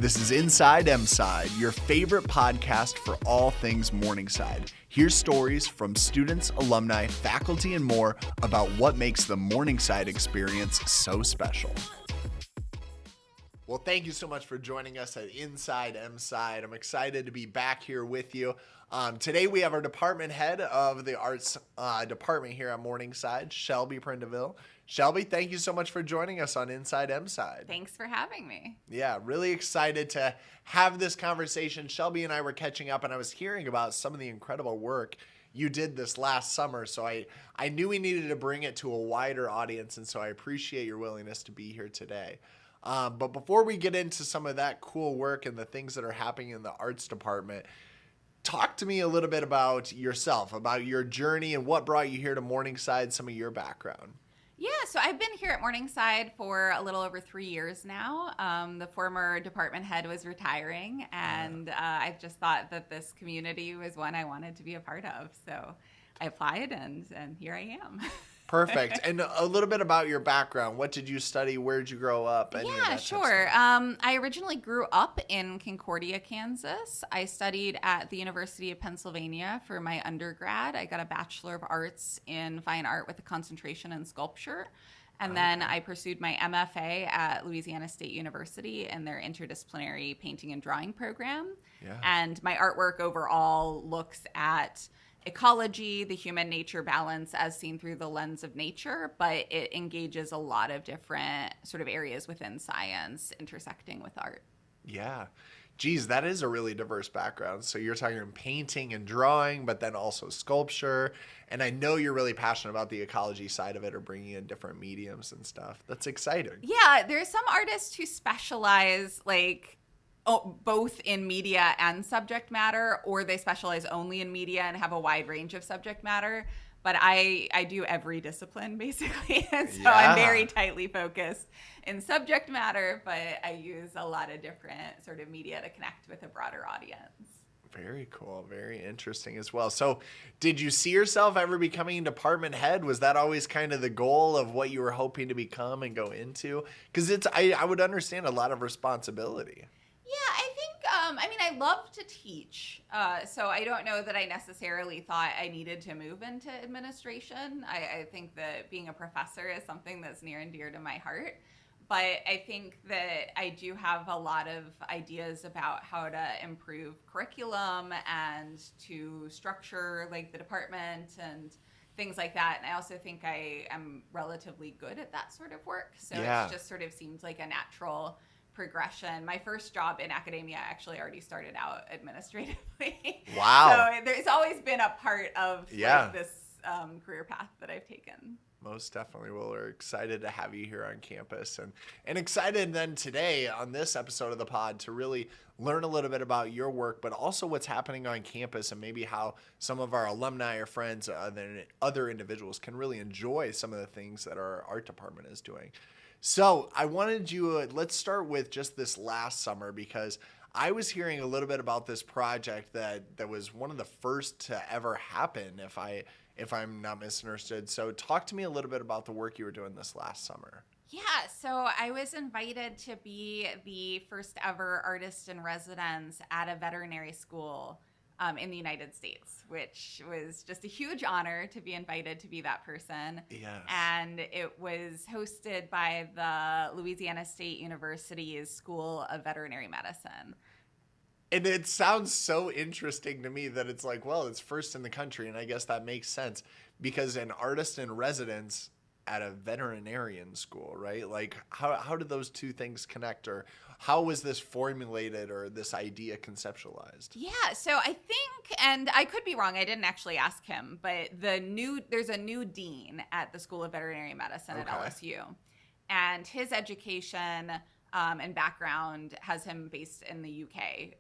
This is Inside Mside, your favorite podcast for all things Morningside. Here's stories from students, alumni, faculty, and more about what makes the Morningside experience so special. Well, thank you so much for joining us at Inside Mside. I'm excited to be back here with you. Today we have our department head of the arts department here at Morningside, Shelby Prindaville. Shelby, thank you so much for joining us on Inside Mside. Thanks for having me. Yeah, really excited to have this conversation. Shelby and I were catching up, and I was hearing about some of the incredible work you did this last summer. So I knew we needed to bring it to a wider audience, and so I appreciate your willingness to be here today. But before we get into some of that cool work and the things that are happening in the arts department, talk to me a little bit about yourself, about your journey and what brought you here to Morningside, some of your background. Yeah, so I've been here at Morningside for a little over 3 years now. The former department head was retiring, and I just thought that this community was one I wanted to be a part of. So I applied, and here I am. Perfect. And a little bit about your background. What did you study? Where did you grow up? Yeah, sure. I originally grew up in Concordia, Kansas. I studied at the University of Pennsylvania for my undergrad. I got a Bachelor of Arts in Fine Art with a concentration in sculpture. And then I pursued my MFA at Louisiana State University in their interdisciplinary painting and drawing program. Yeah. And my artwork overall looks at ecology, the human-nature balance as seen through the lens of nature, but it engages a lot of different sort of areas within science intersecting with art. Yeah. Geez, that is a really diverse background. So you're talking painting and drawing, but then also sculpture. And I know you're really passionate about the ecology side of it or bringing in different mediums and stuff. That's exciting. Yeah, there's some artists who specialize both in media and subject matter, or they specialize only in media and have a wide range of subject matter. But I do every discipline, basically. And so I'm very tightly focused in subject matter, but I use a lot of different sort of media to connect with a broader audience. Very cool. Very interesting as well. So did you see yourself ever becoming department head? Was that always kind of the goal of what you were hoping to become and go into? Because I would understand a lot of responsibility. Yeah, I think, I love to teach, so I don't know that I necessarily thought I needed to move into administration. I think that being a professor is something that's near and dear to my heart, but I think that I do have a lot of ideas about how to improve curriculum and to structure like the department and things like that. And I also think I am relatively good at that sort of work, so it just sort of seems like a natural progression. My first job in academia actually already started out administratively. Wow. So there's always been a part of this career path that I've taken. Most definitely. Well, we're excited to have you here on campus and excited then today on this episode of the pod to really learn a little bit about your work, but also what's happening on campus and maybe how some of our alumni or friends and other individuals can really enjoy some of the things that our art department is doing. So I wanted you, let's start with just this last summer, because I was hearing a little bit about this project that was one of the first to ever happen, if I'm not misunderstood. So talk to me a little bit about the work you were doing this last summer. Yeah, so I was invited to be the first ever artist in residence at a veterinary school in the United States, which was just a huge honor to be invited to be that person. Yes. And it was hosted by the Louisiana State University's School of Veterinary Medicine. And it sounds so interesting to me that it's like, well, it's first in the country, and I guess that makes sense because an artist in residence at a veterinarian school, right? Like how did those two things connect, or how was this formulated or this idea conceptualized? Yeah, so I think, and I could be wrong, I didn't actually ask him, but there's a new dean at the School of Veterinary Medicine at LSU, and his education and background has him based in the UK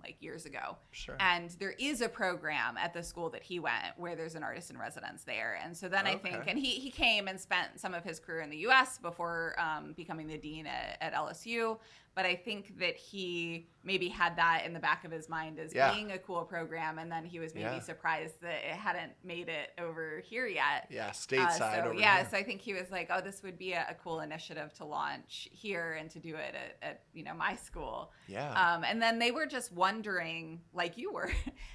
like years ago. Sure. And there is a program at the school that he went where there's an artist in residence there. And so then I think, and he came and spent some of his career in the US before becoming the dean at LSU. But I think that he maybe had that in the back of his mind as being a cool program, and then he was maybe surprised that it hadn't made it over here yet. Yeah, stateside over here. here. So I think he was like, oh, this would be a cool initiative to launch here and to do it at my school. Yeah. And then they were just wondering, like you were,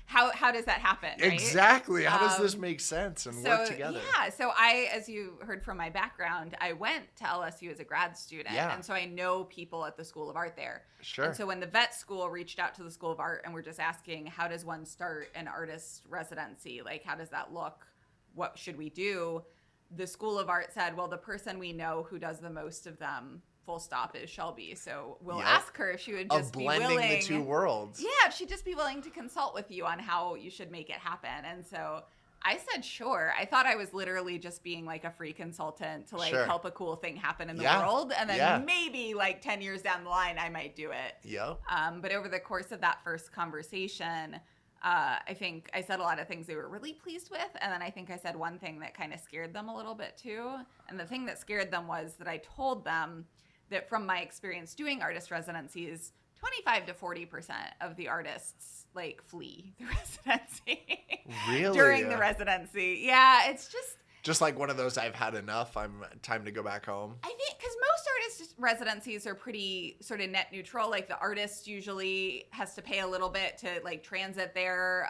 how does that happen, right? Exactly. How does this make sense and work together? Yeah. So I, as you heard from my background, I went to LSU as a grad student. Yeah. And so I know people at the School of Art there. Sure. And so when the vet school reached out to the School of Art and were just asking, how does one start an artist residency? Like, how does that look? What should we do? The School of Art said, well, the person we know who does the most of them, full stop, is Shelby. So we'll ask her if she would just be willing. Of blending the two worlds. Yeah, if she'd just be willing to consult with you on how you should make it happen. And so I said, sure. I thought I was literally just being like a free consultant to help a cool thing happen in the world. And then maybe like 10 years down the line, I might do it. Yeah. But over the course of that first conversation, I think I said a lot of things they were really pleased with. And then I think I said one thing that kind of scared them a little bit too. And the thing that scared them was that I told them that from my experience doing artist residencies, 25 to 40% of the artists like flee the residency. Really? During the residency. Yeah, it's just like one of those, I've had enough, I'm time to go back home. I think because most artist residencies are pretty sort of net neutral. Like the artist usually has to pay a little bit to like transit there.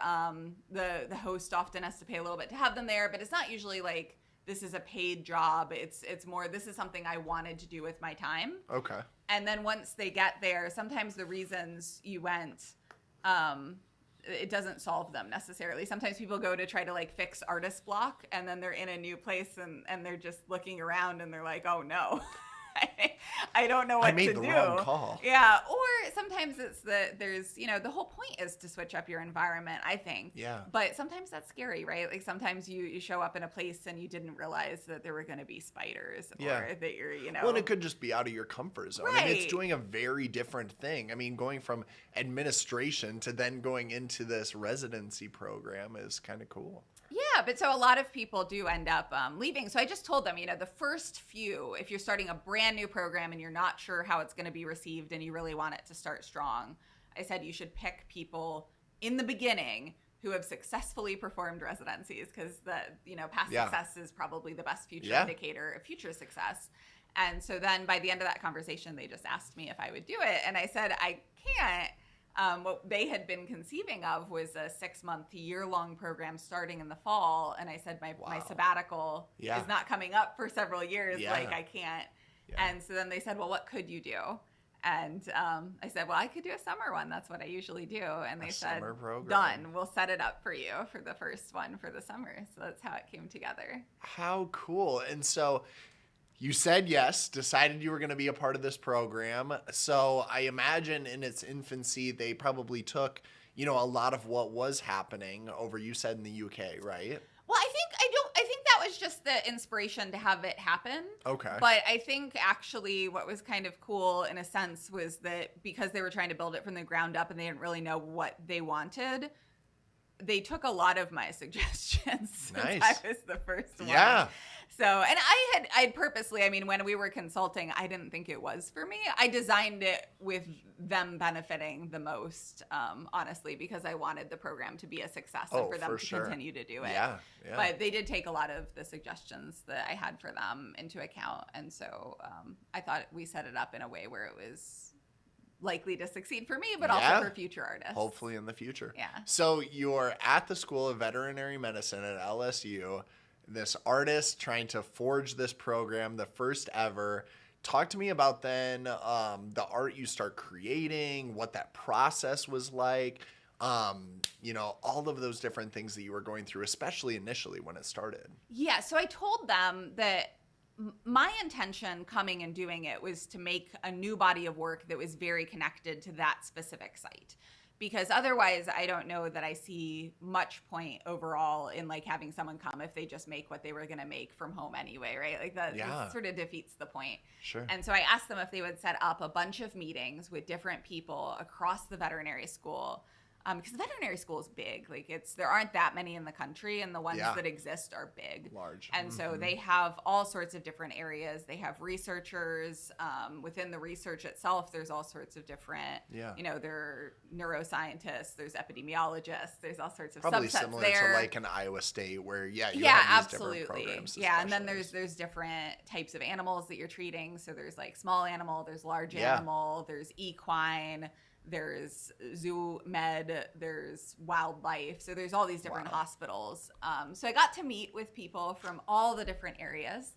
The host often has to pay a little bit to have them there, but it's not usually like this is a paid job. It's more, this is something I wanted to do with my time. Okay. And then once they get there, sometimes the reasons you went, it doesn't solve them necessarily. Sometimes people go to try to like fix artist block, and then they're in a new place and they're just looking around and they're like, oh no, I don't know what to do. I made the wrong call. Yeah. Or sometimes it's there's, the whole point is to switch up your environment, I think. Yeah. But sometimes that's scary, right? Like sometimes you show up in a place and you didn't realize that there were going to be spiders or that you're, Well, and it could just be out of your comfort zone. Right. I mean, it's doing a very different thing. I mean, going from administration to then going into this residency program is kind of cool. Yeah, but so a lot of people do end up leaving. So I just told them, the first few, if you're starting a brand new program and you're not sure how it's going to be received and you really want it to start strong, I said you should pick people in the beginning who have successfully performed residencies, because past success is probably the best future indicator of future success. And so then by the end of that conversation, they just asked me if I would do it. And I said, I can't. What they had been conceiving of was a 6-month, year-long program starting in the fall. And I said, my sabbatical is not coming up for several years. Yeah. Like, I can't. Yeah. And so then they said, well, what could you do? And I said, well, I could do a summer one. That's what I usually do. And they said, done. We'll set it up for you for the first one for the summer. So that's how it came together. How cool. And so you said yes, decided you were going to be a part of this program. So I imagine in its infancy, they probably took, a lot of what was happening over, you said, in the UK, right? Well, I think that was just the inspiration to have it happen. Okay. But I think actually what was kind of cool in a sense was that because they were trying to build it from the ground up and they didn't really know what they wanted, they took a lot of my suggestions. Nice. Since I was the first one. Yeah. So, and I purposely, when we were consulting, I didn't think it was for me. I designed it with them benefiting the most, honestly, because I wanted the program to be a success and for them to continue to do it. Yeah. But they did take a lot of the suggestions that I had for them into account. And so I thought we set it up in a way where it was likely to succeed for me, but also for future artists. Hopefully in the future. Yeah. So you're at the School of Veterinary Medicine at LSU, this artist trying to forge this program, the first ever. Talk to me about then the art you start creating, what that process was like, all of those different things that you were going through, especially initially when it started. Yeah, so I told them that my intention coming and doing it was to make a new body of work that was very connected to that specific site. Because otherwise, I don't know that I see much point overall in like having someone come if they just make what they were going to make from home anyway, right? Like that sort of defeats the point. Sure. And so I asked them if they would set up a bunch of meetings with different people across the veterinary school because the veterinary school is big. Like there aren't that many in the country, and the ones that exist are big. Large. And so they have all sorts of different areas. They have researchers. Within the research itself, there's all sorts of different, there are neuroscientists, there's epidemiologists, there's all sorts of probably subsets similar there. to like an Iowa State where, you have these absolutely. different programs. Yeah, and then there's different types of animals that you're treating. So there's like small animal, there's large animal, there's equine, there's zoo med, there's wildlife. So there's all these different hospitals. So I got to meet with people from all the different areas.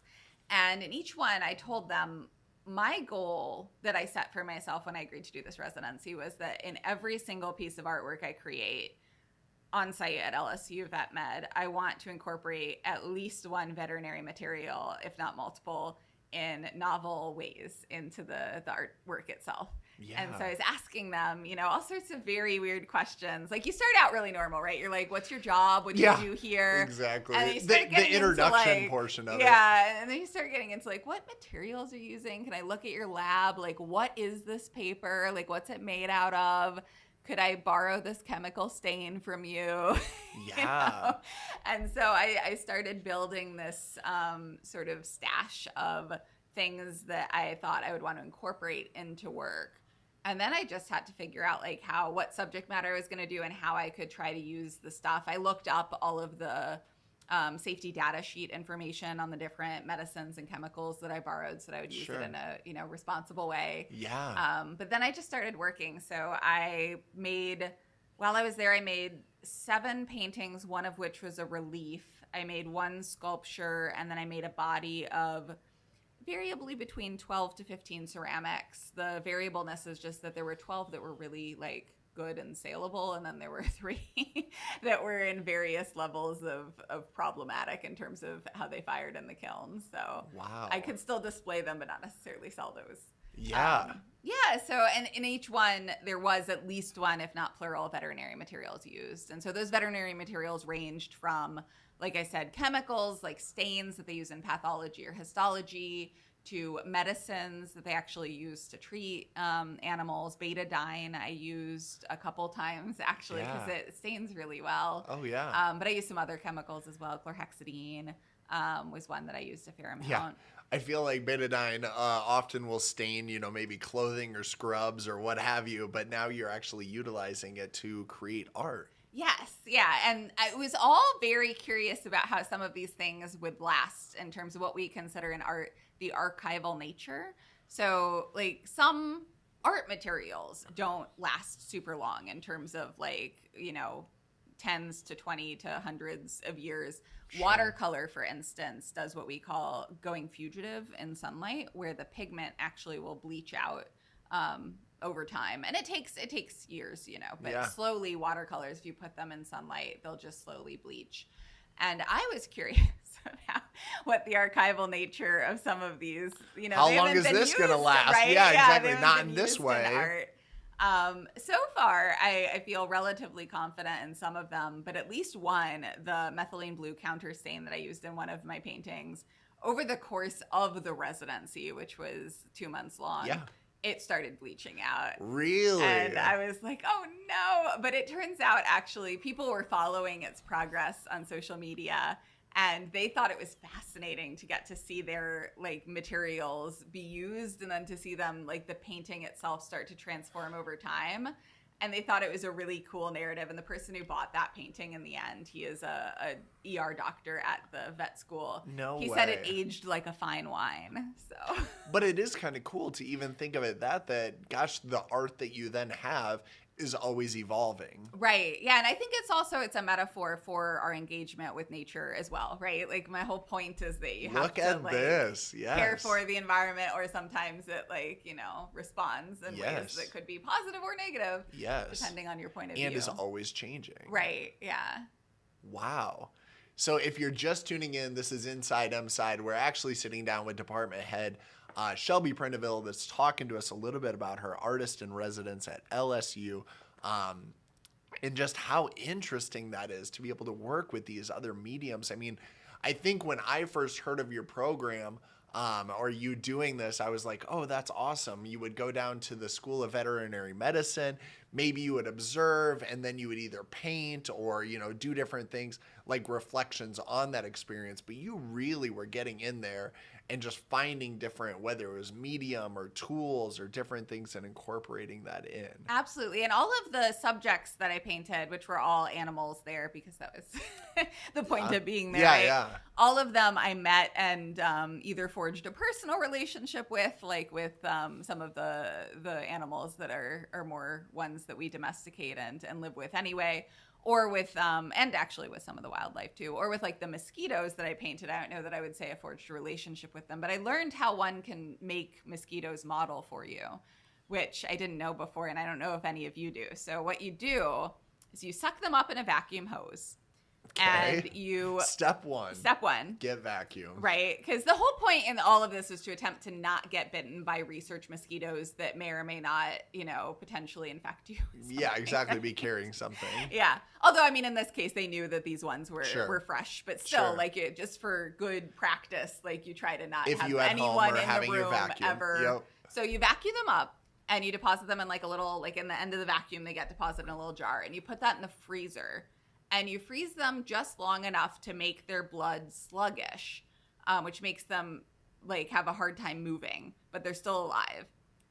And in each one, I told them my goal that I set for myself when I agreed to do this residency was that in every single piece of artwork I create on site at LSU Vet Med, I want to incorporate at least one veterinary material, if not multiple, in novel ways into the artwork itself. Yeah. And so I was asking them, all sorts of very weird questions. Like you start out really normal, right? You're like, what's your job? What do you do here? Exactly. And you start the introduction portion of it. Yeah. And then you start getting into like, what materials are you using? Can I look at your lab? Like, what is this paper? Like, what's it made out of? Could I borrow this chemical stain from you? Yeah. And so I started building this sort of stash of things that I thought I would want to incorporate into work. And then I just had to figure out like what subject matter I was going to do and how I could try to use the stuff. I looked up all of the safety data sheet information on the different medicines and chemicals that I borrowed so that I would use it in a responsible way. Yeah. But then I just started working. So while I was there, I made 7 paintings, one of which was a relief. I made 1 sculpture, and then I made a body of variably between 12 to 15 ceramics. The variableness is just that there were 12 that were really like good and saleable, and then there were 3 that were in various levels of problematic in terms of how they fired in the kiln. So I could still display them but not necessarily sell those. So and in each one there was at least one, if not plural, veterinary materials used. And so those veterinary materials ranged from, like I said, chemicals like stains that they use in pathology or histology, to medicines that they actually use to treat animals. Betadine I used a couple times actually because it stains really well. Oh, yeah. But I used some other chemicals as well. Chlorhexidine was one that I used a fair amount. Yeah. I feel like betadine often will stain, maybe clothing or scrubs or what have you, but now you're actually utilizing it to create art. Yes, yeah, and I was all very curious about how some of these things would last in terms of what we consider in art the archival nature. So, like, some art materials don't last super long in terms of, like, 10s to 20 to hundreds of years. Sure. Watercolor, for instance, does what we call going fugitive in sunlight, where the pigment actually will bleach out over time. And it takes years, but slowly watercolors, if you put them in sunlight, they'll just slowly bleach. And I was curious about what the archival nature of some of these, how long is this going to last? Right? Yeah, exactly. Not in this way. So far, I feel relatively confident in some of them, but at least one, the methylene blue counter stain that I used in one of my paintings, over the course of the residency, which was 2 months long, it started bleaching out. Really? And I was like, oh no. But it turns out actually people were following its progress on social media, and they thought it was fascinating to get to see their like materials be used, and then to see them, like the painting itself, start to transform over time. And they thought it was a really cool narrative. And the person who bought that painting in the end, he is a ER doctor at the vet school. No way. He said it aged like a fine wine. So, but it is kind of cool to even think of it that gosh, the art that you then have is always evolving. Right. Yeah. And I think it's a metaphor for our engagement with nature as well, right? Like my whole point is that you have to this. Yes. care for the environment, or sometimes it responds in ways that could be positive or negative. Yes. Depending on your point of view. And is always changing. Right. Yeah. Wow. So if you're just tuning in, this is Inside Mside. We're actually sitting down with department head Shelby Prindaville, that's talking to us a little bit about her artist in residence at LSU, and just how interesting that is to be able to work with these other mediums. I mean, I think when I first heard of your program, or you doing this, I was like, oh, that's awesome. You would go down to the School of Veterinary Medicine. Maybe you would observe, and then you would either paint or, do different things like reflections on that experience. But you really were getting in there and just finding different, whether it was medium or tools or different things, and incorporating that in. Absolutely. And all of the subjects that I painted, which were all animals there because that was the point of being there. Yeah. All of them I met and either forged a personal relationship with, like with some of the animals that are more ones that we domesticate and live with anyway, or with, and actually with some of the wildlife too, or with like the mosquitoes that I painted. I don't know that I would say I forged a relationship with them, but I learned how one can make mosquitoes model for you, which I didn't know before, and I don't know if any of you do. So what you do is you suck them up in a vacuum hose. Okay. And you... Step one. Get vacuum. Right. Because the whole point in all of this is to attempt to not get bitten by research mosquitoes that may or may not, potentially infect you. Yeah, exactly. Be carrying something. Yeah. Although, I mean, in this case, they knew that these ones were fresh. But still, just for good practice, you try to not have anyone in the room ever. Yep. So you vacuum them up and you deposit them in a little, in the end of the vacuum, they get deposited in a little jar. And you put that in the freezer. And you freeze them just long enough to make their blood sluggish, which makes them have a hard time moving, but they're still alive.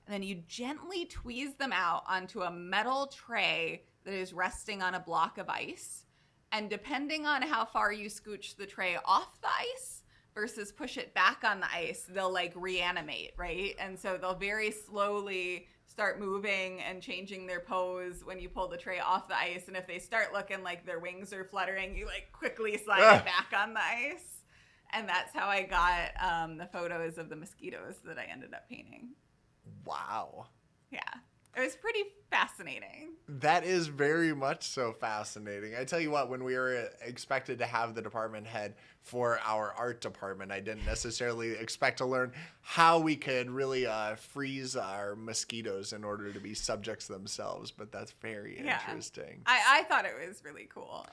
And then you gently tweeze them out onto a metal tray that is resting on a block of ice. And depending on how far you scooch the tray off the ice versus push it back on the ice, they'll reanimate, right? And so they'll very slowly start moving and changing their pose when you pull the tray off the ice. And if they start looking like their wings are fluttering, you quickly slide it back on the ice. And that's how I got the photos of the mosquitoes that I ended up painting. Wow. Yeah. It was pretty fascinating. That is very much so fascinating. I tell you what, when we were expected to have the department head for our art department, I didn't necessarily expect to learn how we could really freeze our mosquitoes in order to be subjects themselves. But that's very interesting. I thought it was really cool.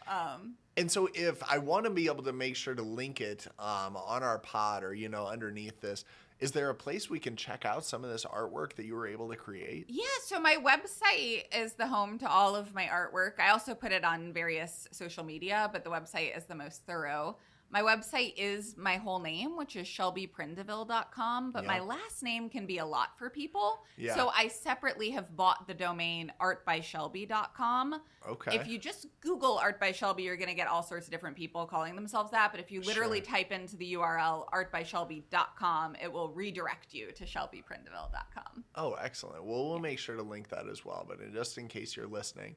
And so if I want to be able to make sure to link it on our pod or, underneath this, is there a place we can check out some of this artwork that you were able to create? Yeah, so my website is the home to all of my artwork. I also put it on various social media, but the website is the most thorough. My website is my whole name, which is shelbyprindaville.com, but my last name can be a lot for people. Yeah. So I separately have bought the domain artbyshelby.com. Okay. If you just Google Art by Shelby, you're going to get all sorts of different people calling themselves that. But if you literally type into the URL artbyshelby.com, it will redirect you to shelbyprindaville.com. Oh, excellent. Well, we'll make sure to link that as well. But just in case you're listening,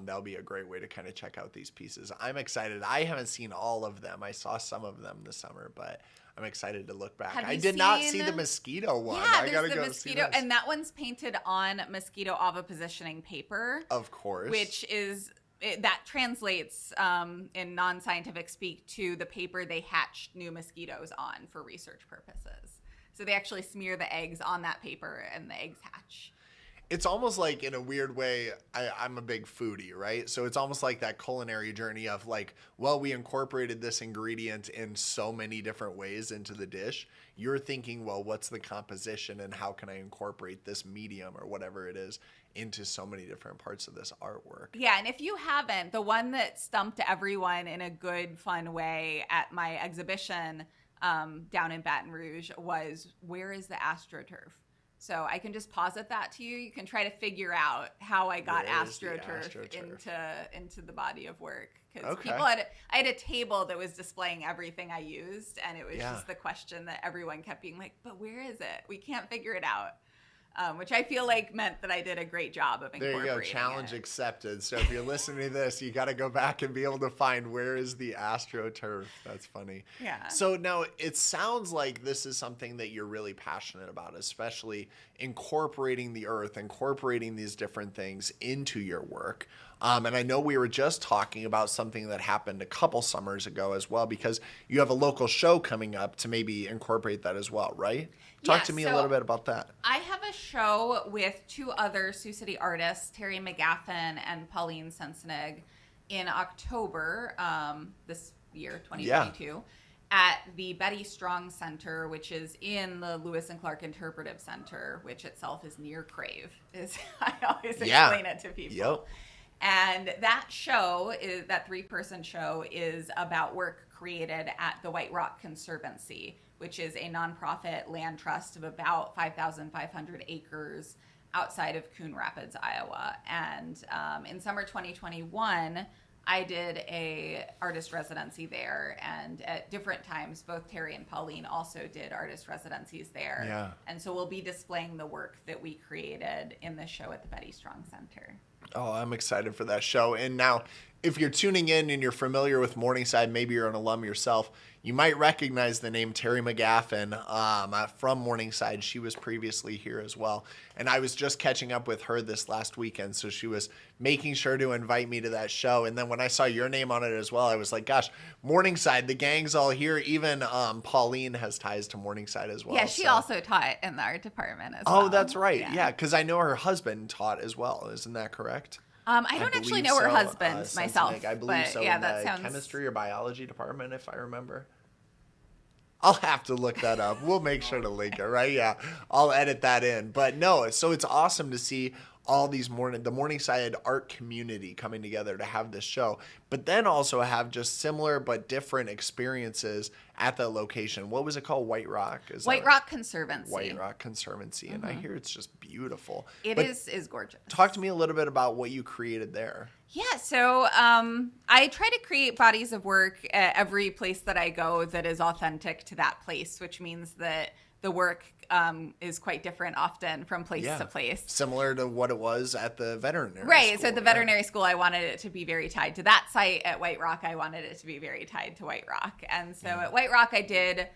that'll be a great way to kind of check out these pieces. I'm excited. I haven't seen all of them. I saw some of them this summer, but I'm excited to look back. I did not see the mosquito one. Yeah, I gotta there's the go mosquito, see this. and that one's painted on mosquito ovipositioning paper. Of course. Which is, that translates in non-scientific speak to the paper they hatched new mosquitoes on for research purposes. So they actually smear the eggs on that paper and the eggs hatch. It's almost like, in a weird way, I'm a big foodie, right? So it's almost like that culinary journey of we incorporated this ingredient in so many different ways into the dish. You're thinking, well, what's the composition and how can I incorporate this medium or whatever it is into so many different parts of this artwork? Yeah, and if you haven't, the one that stumped everyone in a good, fun way at my exhibition down in Baton Rouge was, where is the AstroTurf? So I can just posit that to you. You can try to figure out how I got AstroTurf into the body of work. Because I had a table that was displaying everything I used, and it was just the question that everyone kept being like, but where is it? We can't figure it out. Which I feel like meant that I did a great job of incorporating. There you go, challenge accepted. So if you're listening to this, you got to go back and be able to find where is the AstroTurf. That's funny. Yeah. So now it sounds like this is something that you're really passionate about, especially incorporating the earth, incorporating these different things into your work. And I know we were just talking about something that happened a couple summers ago as well, because you have a local show coming up to maybe incorporate that as well, right? Talk to me a little bit about that. I have a show with two other Sioux City artists, Terry McGaffin and Pauline Sensenig, in October this year, 2022. at the Betty Strong Center, which is in the Lewis and Clark Interpretive Center, which itself is near Crave. I always explain it to people. Yep. And that show, that 3-person show, is about work created at the White Rock Conservancy, which is a nonprofit land trust of about 5,500 acres outside of Coon Rapids, Iowa. And in summer 2021, I did a artist residency there, and at different times, both Terry and Pauline also did artist residencies there. Yeah. And so we'll be displaying the work that we created in the show at the Betty Strong Center. Oh, I'm excited for that show. And now, if you're tuning in and you're familiar with Morningside, maybe you're an alum yourself, you might recognize the name Terry McGaffin from Morningside. She was previously here as well. And I was just catching up with her this last weekend, so she was making sure to invite me to that show. And then when I saw your name on it as well, I was like, gosh, Morningside, the gang's all here. Even Pauline has ties to Morningside as well. Yeah, she also taught in the art department as well. Oh, that's right. Yeah, because I know her husband taught as well. Isn't that correct? I don't actually know her husband myself. I believe but so. Yeah, in that the sounds chemistry or biology department, if I remember. I'll have to look that up. We'll make sure to link it, right? Yeah, I'll edit that in. But no, so it's awesome to see all these the Morningside art community coming together to have this show, but then also have just similar but different experiences at the location. What was it called? White Rock? White Rock Conservancy. White Rock Conservancy. And I hear it's just beautiful. It is gorgeous. Talk to me a little bit about what you created there. Yeah, so I try to create bodies of work at every place that I go that is authentic to that place, which means that the work is quite different often from place to place. Similar to what it was at the veterinary Right. school. So at the veterinary school, I wanted it to be very tied to that site. At White Rock, I wanted it to be very tied to White Rock. And so at White Rock, I did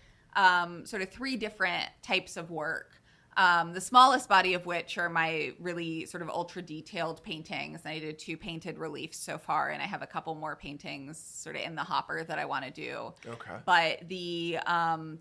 sort of 3 different types of work. The smallest body of which are my really sort of ultra detailed paintings. I did 2 painted reliefs so far, and I have a couple more paintings sort of in the hopper that I want to do. Okay. But the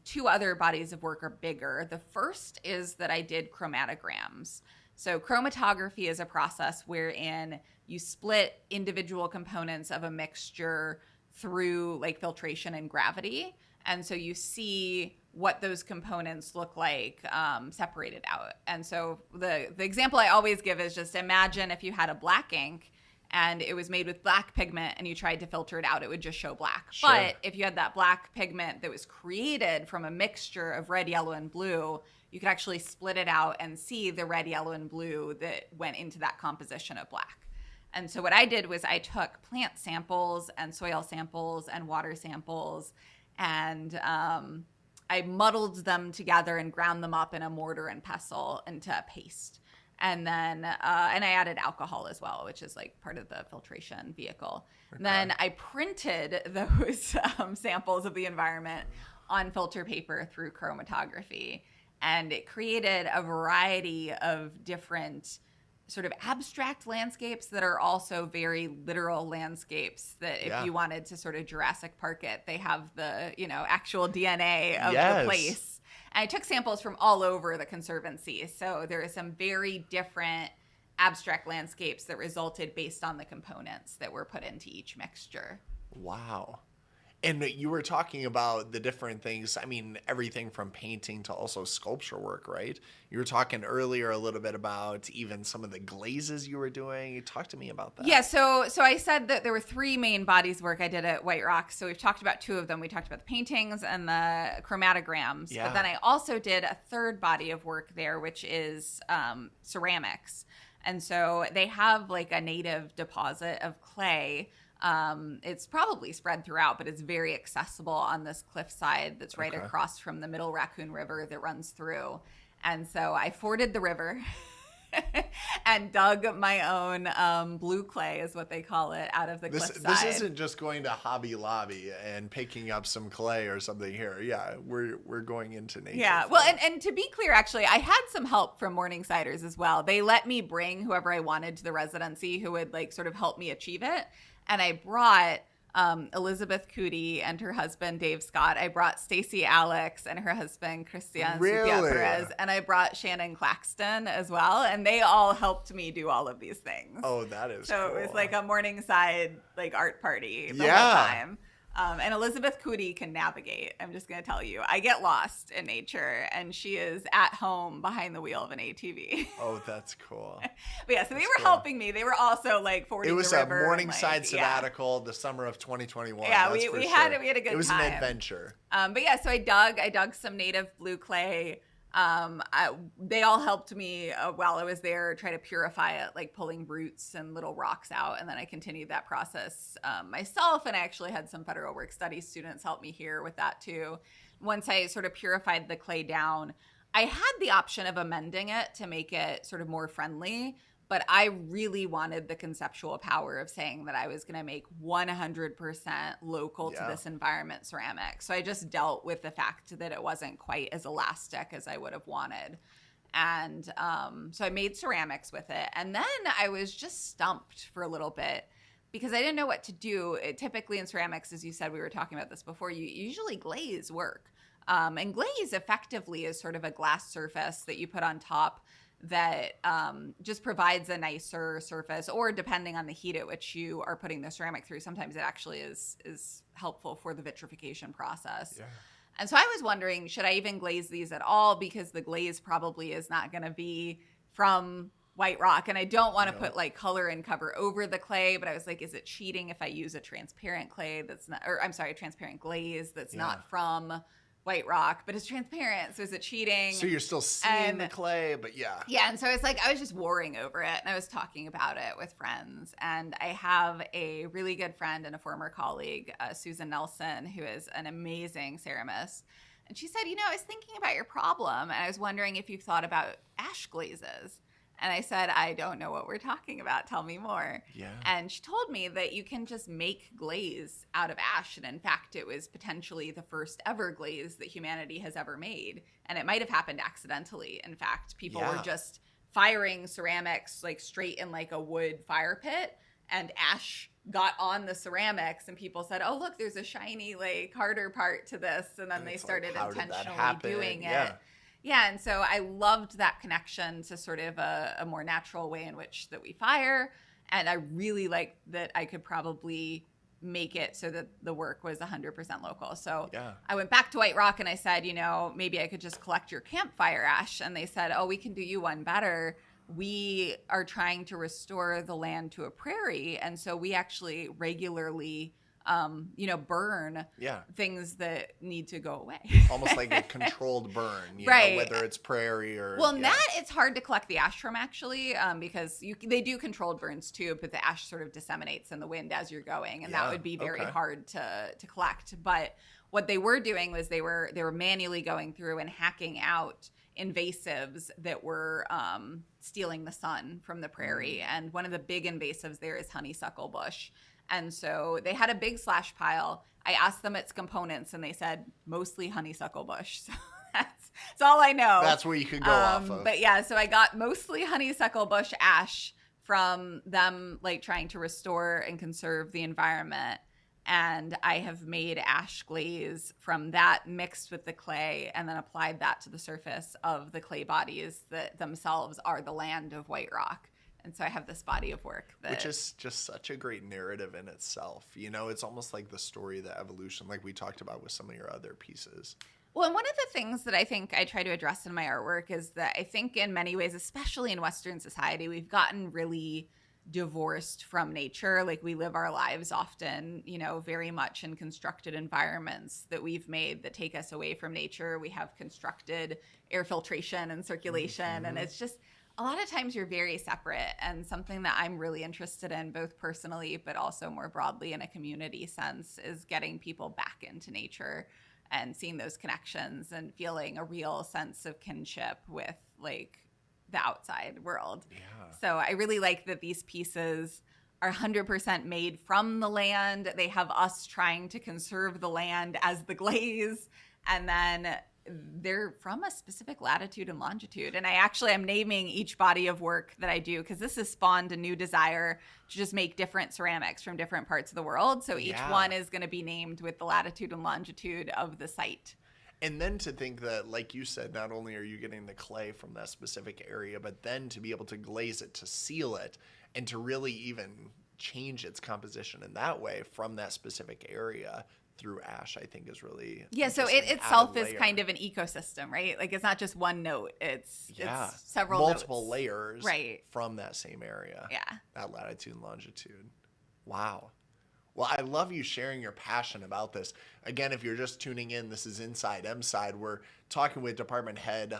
2 other bodies of work are bigger. The first is that I did chromatograms. So chromatography is a process wherein you split individual components of a mixture through like filtration and gravity. And so you see what those components look like separated out. And so the example I always give is just imagine if you had a black ink and it was made with black pigment and you tried to filter it out, it would just show black. Sure. But if you had that black pigment that was created from a mixture of red, yellow, and blue, you could actually split it out and see the red, yellow, and blue that went into that composition of black. And so what I did was I took plant samples and soil samples and water samples, and I muddled them together and ground them up in a mortar and pestle into a paste. And then, and I added alcohol as well, which is like part of the filtration vehicle. Okay. Then I printed those samples of the environment on filter paper through chromatography. And it created a variety of different sort of abstract landscapes that are also very literal landscapes that if you wanted to sort of Jurassic Park it, they have the, actual DNA of the place. And I took samples from all over the Conservancy. So there are some very different abstract landscapes that resulted based on the components that were put into each mixture. Wow. And you were talking about the different things. I mean, everything from painting to also sculpture work, right? You were talking earlier a little bit about even some of the glazes you were doing. Talk to me about that. Yeah, so I said that there were 3 main bodies of work I did at White Rock. So we've talked about 2 of them. We talked about the paintings and the chromatograms. Yeah. But then I also did a 3rd body of work there, which is ceramics. And so they have like a native deposit of clay. It's probably spread throughout, but it's very accessible on this cliffside that's right across from the Middle Raccoon River that runs through. And so I forded the river and dug my own blue clay, is what they call it, out of the cliffside. This isn't just going to Hobby Lobby and picking up some clay or something here. Yeah, we're going into nature. Yeah, well, and to be clear, actually, I had some help from Morningsiders as well. They let me bring whoever I wanted to the residency who would like sort of help me achieve it. And I brought Elizabeth Cootie and her husband, Dave Scott. I brought Stacey Alex and her husband, Christian Perez. And I brought Shannon Claxton as well. And they all helped me do all of these things. Oh, that is so cool. It was like a Morningside like art party the whole time. And Elizabeth Cootie can navigate. I'm just going to tell you. I get lost in nature, and she is at home behind the wheel of an ATV. Oh, that's cool. But yeah, so they were cool. helping me. They were also like fording the river. It was a Morningside like, sabbatical the summer of 2021. Yeah, we had a good time. It was an adventure. But yeah, so I dug some native blue clay. They all helped me while I was there try to purify it, like pulling roots and little rocks out. And then I continued that process myself. And I actually had some federal work studies students help me here with that too. Once I sort of purified the clay down, I had the option of amending it to make it sort of more friendly. But I really wanted the conceptual power of saying that I was going to make 100% local to this environment ceramic. So I just dealt with the fact that it wasn't quite as elastic as I would have wanted. And so I made ceramics with it. And then I was just stumped for a little bit because I didn't know what to do. Typically in ceramics, as you said, we were talking about this before, you usually glaze work. And glaze effectively is sort of a glass surface that you put on top that just provides a nicer surface, or depending on the heat at which you are putting the ceramic through, sometimes it actually is helpful for the vitrification process. Yeah. And so I was wondering, should I even glaze these at all? Because the glaze probably is not going to be from white rock, and I don't want to put like color and cover over the clay, but I was like, is it cheating if I use a transparent clay that's not, or I'm sorry, transparent glaze that's not from white rock, but it's transparent, so is it cheating? So you're still seeing the clay, but yeah. Yeah, and so it's like I was just warring over it, and I was talking about it with friends. And I have a really good friend and a former colleague, Susan Nelson, who is an amazing ceramist. And she said, I was thinking about your problem, and I was wondering if you've thought about ash glazes. And I said, I don't know what we're talking about. Tell me more. Yeah. And she told me that you can just make glaze out of ash. And in fact, it was potentially the first ever glaze that humanity has ever made. And it might have happened accidentally. In fact, people were just firing ceramics like straight in like a wood fire pit, and ash got on the ceramics, and people said, oh, look, there's a shiny like harder part to this. And then they started intentionally doing it. Yeah, and so I loved that connection to sort of a more natural way in which that we fire. And I really liked that I could probably make it so that the work was 100% local. So I went back to White Rock and I said, maybe I could just collect your campfire ash. And they said, oh, we can do you one better. We are trying to restore the land to a prairie. And so we actually regularly burn things that need to go away. Almost like a controlled burn, right? Whether it's prairie or... Well, that it's hard to collect the ash from, actually, because they do controlled burns too, but the ash sort of disseminates in the wind as you're going, and that would be very hard to collect. But what they were doing was they were manually going through and hacking out invasives that were stealing the sun from the prairie. And one of the big invasives there is honeysuckle bush. And so they had a big slash pile. I asked them its components, and they said mostly honeysuckle bush. So that's all I know. That's where you could go off of. But yeah, so I got mostly honeysuckle bush ash from them, like trying to restore and conserve the environment. And I have made ash glaze from that mixed with the clay, and then applied that to the surface of the clay bodies that themselves are the land of White Rock. And so I have this body of work which is just such a great narrative in itself. It's almost like the story of the evolution, like we talked about with some of your other pieces. Well, and one of the things that I think I try to address in my artwork is that I think in many ways, especially in Western society, we've gotten really divorced from nature. Like we live our lives often, very much in constructed environments that we've made that take us away from nature. We have constructed air filtration and circulation, and it's just... a lot of times you're very separate, and something that I'm really interested in, both personally but also more broadly in a community sense, is getting people back into nature and seeing those connections and feeling a real sense of kinship with like the outside world. Yeah. So I really like that these pieces are 100% made from the land. They have us trying to conserve the land as the glaze, and then they're from a specific latitude and longitude. And I actually am naming each body of work that I do, because this has spawned a new desire to just make different ceramics from different parts of the world. So each one is going to be named with the latitude and longitude of the site. And then to think that, like you said, not only are you getting the clay from that specific area, but then to be able to glaze it, to seal it, and to really even change its composition in that way from that specific area through Ash, I think is really So it itself is kind of an ecosystem, right? Like it's not just one note, it's several multiple notes. layers right. from that same area. Yeah. That latitude and longitude. Wow. Well, I love you sharing your passion about this. Again, if you're just tuning in, this is Inside Mside. We're talking with Department Head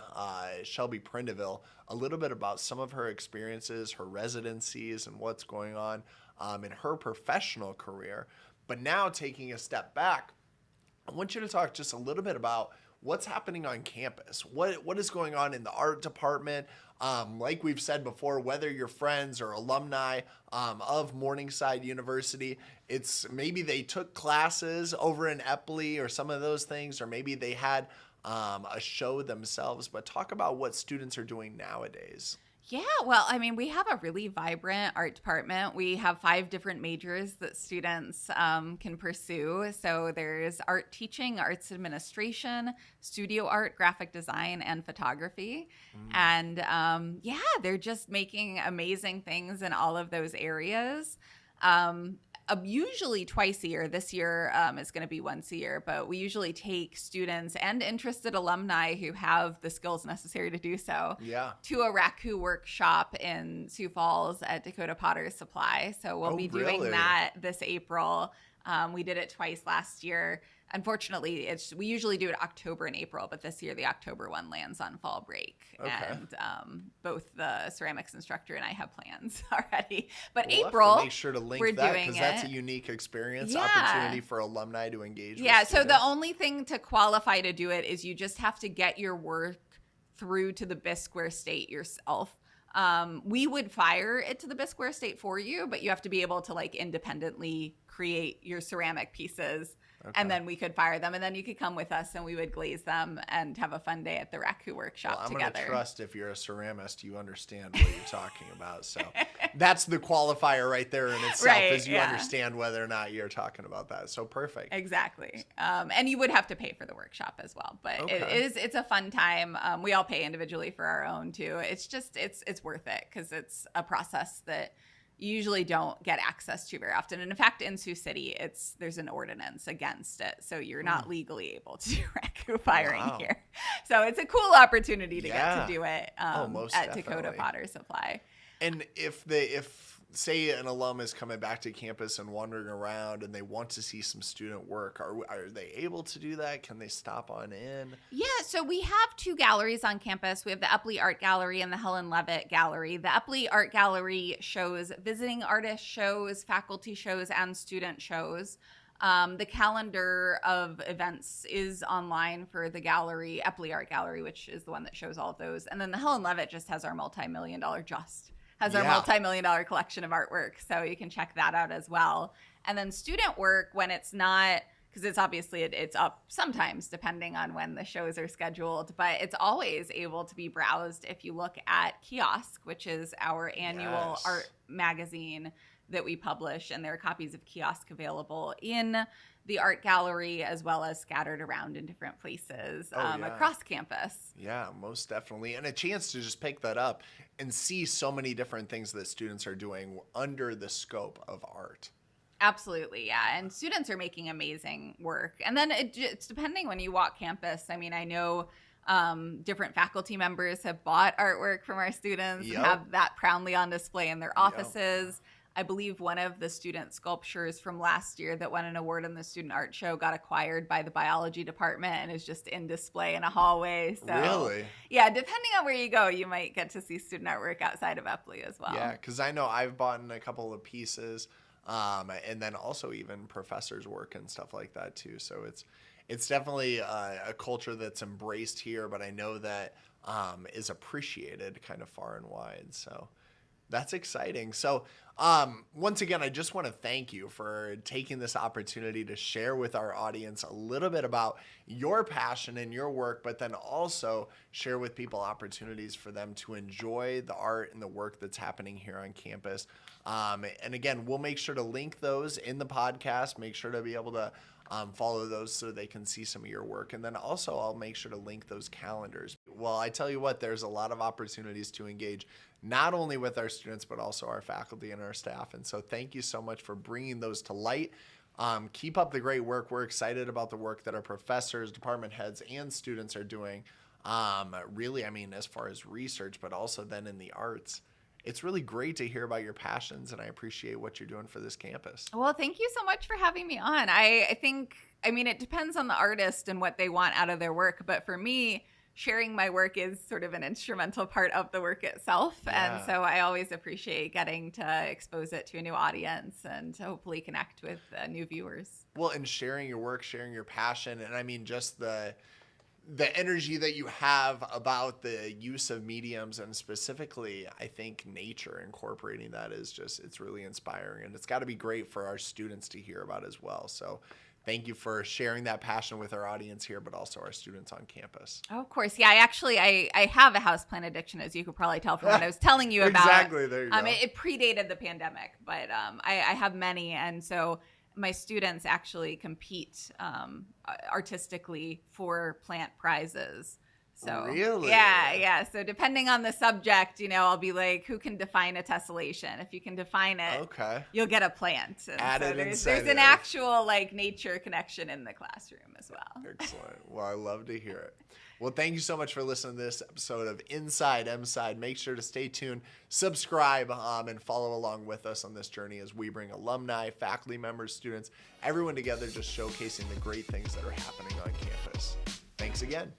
Shelby Prindaville a little bit about some of her experiences, her residencies, and what's going on in her professional career. But now taking a step back, I want you to talk just a little bit about what's happening on campus. What is going on in the art department? Like we've said before, whether you're friends or alumni of Morningside University, it's maybe they took classes over in Epley or some of those things, or maybe they had a show themselves. But talk about what students are doing nowadays. Yeah, well, I mean, we have a really vibrant art department. We have 5 different majors that students can pursue. So there's art teaching, arts administration, studio art, graphic design, and photography. And they're just making amazing things in all of those areas. Usually twice a year. This year it's going to be once a year, but we usually take students and interested alumni who have the skills necessary to do so to a raku workshop in Sioux Falls at Dakota Potter's Supply. So we'll be doing that this April. We did it twice last year. Unfortunately, we usually do it October and April, but this year the October one lands on fall break. And both the ceramics instructor and I have plans already. But we'll April, have to make sure to link that because that's a unique experience, opportunity for alumni to engage with students. So the only thing to qualify to do it is you just have to get your work through to the Bisqueware State yourself. We would fire it to the Bisqueware State for you, but you have to be able to like independently create your ceramic pieces. And then we could fire them, and then you could come with us, and we would glaze them and have a fun day at the raku workshop together. I'm going to trust if you're a ceramist, you understand what you're talking about. So that's the qualifier right there in itself, is you understand whether or not you're talking about that. So perfect. Exactly. And you would have to pay for the workshop as well, but it's a fun time. We all pay individually for our own too. It's just it's worth it because it's a process that you usually don't get access to very often. And in fact, in Sioux City, there's an ordinance against it. So you're not legally able to do raku firing here. So it's a cool opportunity to get to do it at Dakota Potter Supply. And if say an alum is coming back to campus and wandering around and they want to see some student work, are they able to do that? Can they stop on in? Yeah, so we have 2 galleries on campus. We have the Epley Art Gallery and the Helen Levitt Gallery. The Epley Art Gallery shows visiting artist shows, faculty shows, and student shows. The calendar of events is online for the gallery, Epley Art Gallery, which is the one that shows all of those. And then the Helen Levitt just has our multi-million-dollar collection of artwork. So you can check that out as well. And then student work, when it's not, because it's obviously it's up sometimes depending on when the shows are scheduled, but it's always able to be browsed if you look at Kiosk, which is our annual art magazine that we publish. And there are copies of Kiosk available in the art gallery as well as scattered around in different places across campus. Yeah, most definitely. And a chance to just pick that up and see so many different things that students are doing under the scope of art. Absolutely, yeah. And students are making amazing work. And then it's depending when you walk campus. I mean, I know different faculty members have bought artwork from our students and have that proudly on display in their offices. I believe one of the student sculptures from last year that won an award in the student art show got acquired by the biology department and is just in display in a hallway. So, really? Yeah, depending on where you go, you might get to see student artwork outside of Epley as well. Yeah, because I know I've bought a couple of pieces and then also even professors' work and stuff like that too. So it's definitely a culture that's embraced here, but I know that is appreciated kind of far and wide. So that's exciting. So once again, I just want to thank you for taking this opportunity to share with our audience a little bit about your passion and your work, but then also share with people opportunities for them to enjoy the art and the work that's happening here on campus. And again, we'll make sure to link those in the podcast, make sure to be able to follow those so they can see some of your work. And then also I'll make sure to link those calendars. Well, I tell you what, there's a lot of opportunities to engage not only with our students, but also our faculty and our staff. And so thank you so much for bringing those to light. Keep up the great work. We're excited about the work that our professors, department heads, and students are doing. Really, I mean, as far as research, but also then in the arts. It's really great to hear about your passions, and I appreciate what you're doing for this campus. Well, thank you so much for having me on. I think, I mean, it depends on the artist and what they want out of their work. But for me, sharing my work is sort of an instrumental part of the work itself. Yeah. And so I always appreciate getting to expose it to a new audience and to hopefully connect with new viewers. Well, and sharing your work, sharing your passion, and I mean, just the energy that you have about the use of mediums, and specifically, I think nature, incorporating that is just, it's really inspiring, and it's got to be great for our students to hear about as well. So thank you for sharing that passion with our audience here, but also our students on campus. Oh, of course. Yeah, I have a houseplant addiction, as you could probably tell from what I was telling you about. Exactly. There you go. It predated the pandemic, but I have many. And so my students actually compete artistically for plant prizes. So really? Yeah. So depending on the subject, I'll be like, who can define a tessellation? If you can define it, okay, you'll get a plant. And added so there's an actual nature connection in the classroom as well. Excellent. Well, I love to hear it. Well, thank you so much for listening to this episode of Inside Mside. Make sure to stay tuned, subscribe, and follow along with us on this journey as we bring alumni, faculty members, students, everyone together, just showcasing the great things that are happening on campus. Thanks again.